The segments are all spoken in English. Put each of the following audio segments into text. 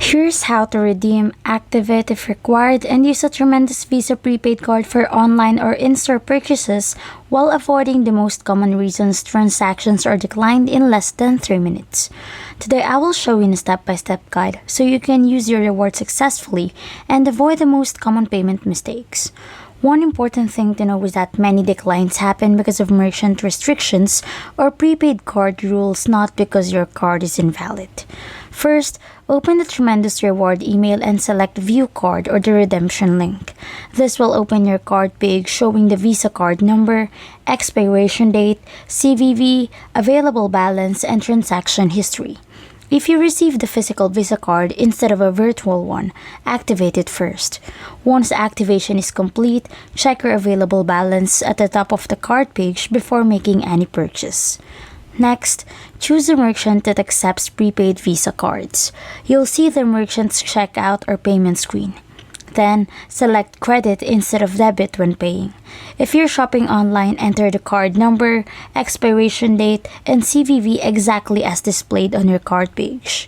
Here's how to redeem, activate if required, and use a Tremendous Visa prepaid card for online or in-store purchases while avoiding the most common reasons transactions are declined in less than 3 minutes. Today I will show you a step-by-step guide so you can use your reward successfully and avoid the most common payment mistakes. One important thing to know is that many declines happen because of merchant restrictions or prepaid card rules, not because your card is invalid. First, open the Tremendous Reward email and select View Card or the redemption link. This will open your card page showing the Visa card number, expiration date, CVV, available balance, and transaction history. If you receive the physical Visa card instead of a virtual one, activate it first. Once activation is complete, check your available balance at the top of the card page before making any purchase. Next, choose a merchant that accepts prepaid Visa cards. You'll see the merchant's checkout or payment screen. Then, select credit instead of debit when paying. If you're shopping online, enter the card number, expiration date, and CVV exactly as displayed on your card page.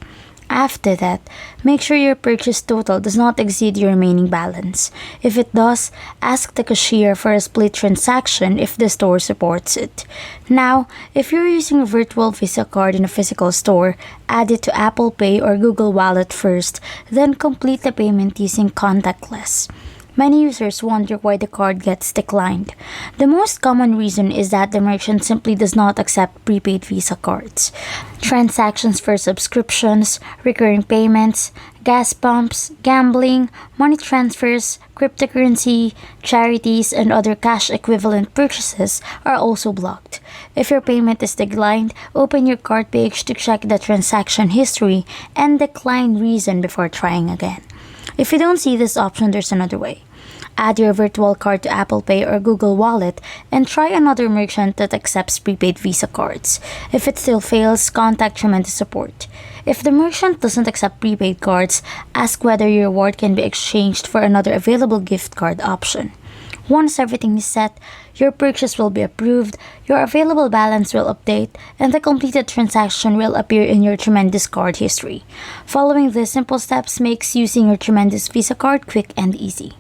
After that, make sure your purchase total does not exceed your remaining balance. If it does, ask the cashier for a split transaction if the store supports it. Now, if you're using a virtual Visa card in a physical store, add it to Apple Pay or Google Wallet first, then complete the payment using contactless. Many users wonder why the card gets declined. The most common reason is that the merchant simply does not accept prepaid Visa cards. Transactions for subscriptions, recurring payments, gas pumps, gambling, money transfers, cryptocurrency, charities, and other cash equivalent purchases are also blocked. If your payment is declined, open your card page to check the transaction history and decline reason before trying again. If you don't see this option, there's another way. Add your virtual card to Apple Pay or Google Wallet and try another merchant that accepts prepaid Visa cards. If it still fails, contact Tremendous Support. If the merchant doesn't accept prepaid cards, ask whether your reward can be exchanged for another available gift card option. Once everything is set, your purchase will be approved, your available balance will update, and the completed transaction will appear in your Tremendous card history. Following these simple steps makes using your Tremendous Visa card quick and easy.